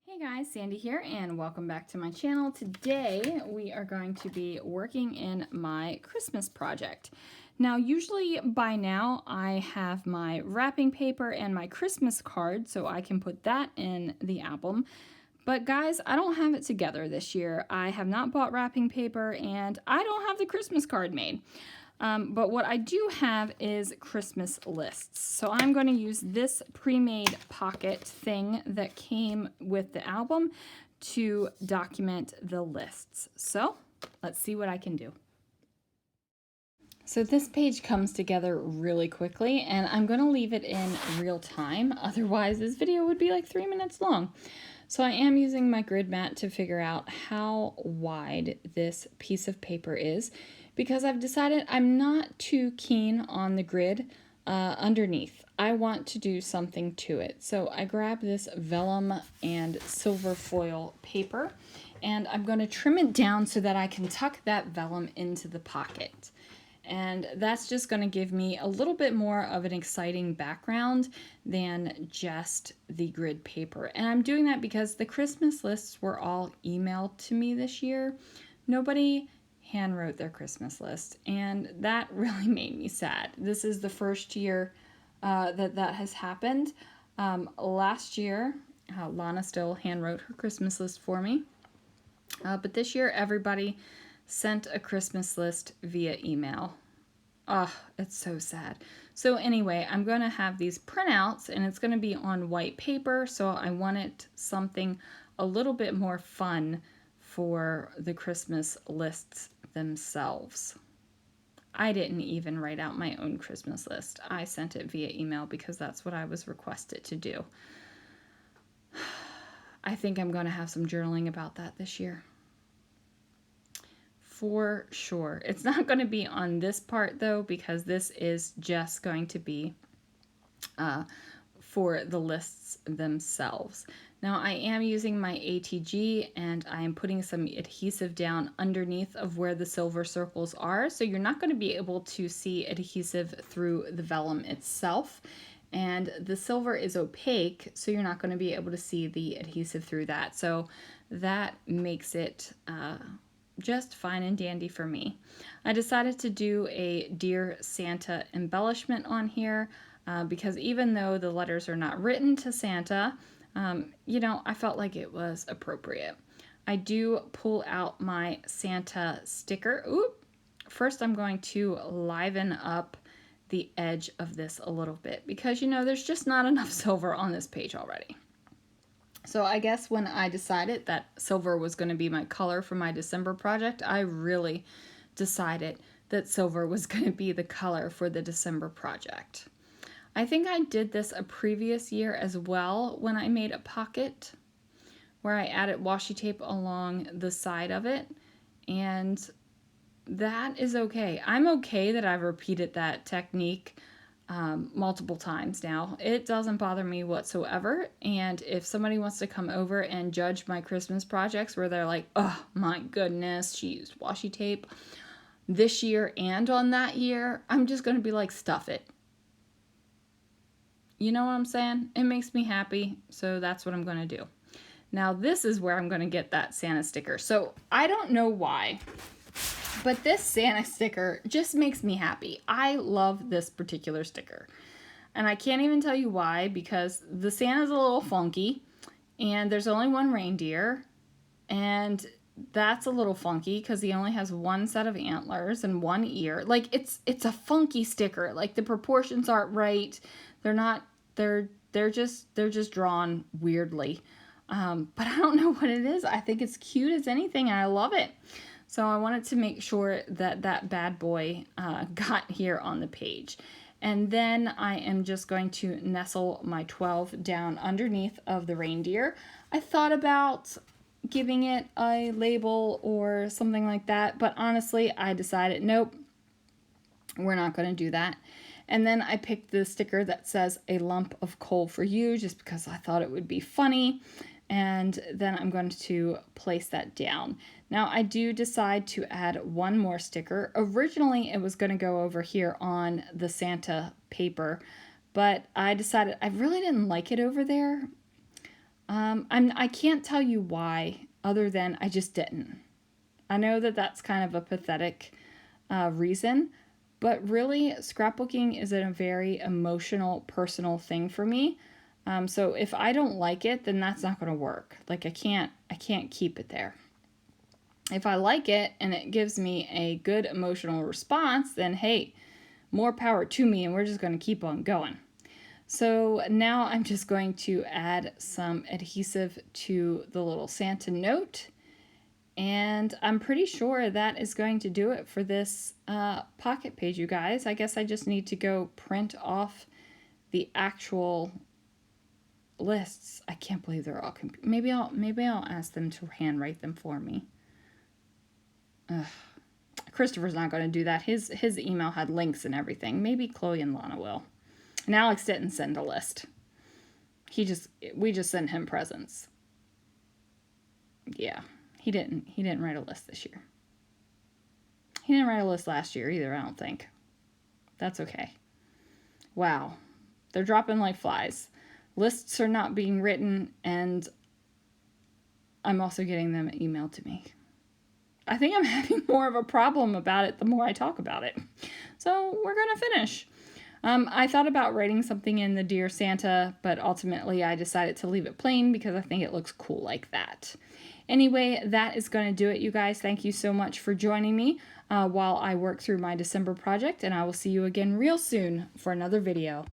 Hey guys, Sandy here and welcome back to my channel. Today we are going to be working in my Christmas project. Now usually by now I have my wrapping paper and my Christmas card so I can put that in the album. But guys, I don't have it together this year. I have not bought wrapping paper and I don't have the Christmas card made. But what I do have is Christmas lists. So I'm going to use this pre-made pocket thing that came with the album to document the lists. So let's see what I can do. So this page comes together really quickly and I'm going to leave it in real time. Otherwise this video would be like 3 minutes long. So I am using my grid mat to figure out how wide this piece of paper is, because I've decided I'm not too keen on the grid underneath. I want to do something to it. So I grab this vellum and silver foil paper and I'm going to trim it down so that I can tuck that vellum into the pocket. And that's just going to give me a little bit more of an exciting background than just the grid paper. And I'm doing that because the Christmas lists were all emailed to me this year. Nobody handwrote their Christmas list, and that really made me sad. This is the first year that has happened. Last year, Lana still handwrote her Christmas list for me. But this year, everybody sent a Christmas list via email. Oh, it's so sad. So anyway, I'm going to have these printouts and it's going to be on white paper. So I wanted something a little bit more fun for the Christmas lists themselves. I didn't even write out my own Christmas list. I sent it via email because that's what I was requested to do. I think I'm going to have some journaling about that this year. For sure. It's not going to be on this part though, because this is just going to be for the lists themselves. Now I am using my ATG and I am putting some adhesive down underneath of where the silver circles are. So you're not going to be able to see adhesive through the vellum itself. And the silver is opaque, so you're not going to be able to see the adhesive through that. So that makes it just fine and dandy for me. I decided to do a Dear Santa embellishment on here because even though the letters are not written to Santa, you know, I felt like it was appropriate. I do pull out my Santa sticker. Oop! First I'm going to liven up the edge of this a little bit because, you know, there's just not enough silver on this page already. So I guess when I decided that silver was going to be my color for my December project, I really decided that silver was going to be the color for the December project. I think I did this a previous year as well when I made a pocket where I added washi tape along the side of it, and that is okay. I'm okay that I've repeated that technique multiple times now. It doesn't bother me whatsoever. And if somebody wants to come over and judge my Christmas projects where they're like, oh my goodness, she used washi tape this year and on that year, I'm just going to be like, stuff it. You know what I'm saying? It makes me happy, so that's what I'm going to do. Now this is where I'm going to get that Santa sticker. So I don't know why, but this Santa sticker just makes me happy. I love this particular sticker. And I can't even tell you why, because the Santa's a little funky and there's only one reindeer. And that's a little funky because he only has one set of antlers and one ear. Like it's a funky sticker. Like the proportions aren't right. They're just drawn weirdly. But I don't know what it is. I think it's cute as anything and I love it. So I wanted to make sure that that bad boy got here on the page. And then I am just going to nestle my 12 down underneath of the reindeer. I thought about giving it a label or something like that, but honestly, I decided, nope, we're not going to do that. And then I picked the sticker that says a lump of coal for you, just because I thought it would be funny. And then I'm going to place that down. Now I do decide to add one more sticker. Originally it was going to go over here on the Santa paper, but I decided I really didn't like it over there. I can't tell you why, other than I just didn't. I know that that's kind of a pathetic reason, but really, scrapbooking is a very emotional, personal thing for me. So if I don't like it, then that's not going to work. Like I can't keep it there. If I like it and it gives me a good emotional response, then hey, more power to me, and we're just going to keep on going. So now I'm just going to add some adhesive to the little Santa note, and I'm pretty sure that is going to do it for this pocket page, you guys. I guess I just need to go print off the actual lists. I can't believe they're all maybe I'll ask them to handwrite them for me. Ugh. Christopher's not going to do that. His email had links and everything. Maybe Chloe and Lana will. And Alex didn't send a list. We just sent him presents. Yeah, he didn't write a list this year. He didn't write a list last year either, I don't think. That's okay. Wow. They're dropping like flies. Lists are not being written, and I'm also getting them emailed to me. I think I'm having more of a problem about it the more I talk about it. So we're going to finish. I thought about writing something in the Dear Santa, but ultimately I decided to leave it plain because I think it looks cool like that. Anyway, that is going to do it, you guys. Thank you so much for joining me while I work through my December project, and I will see you again real soon for another video.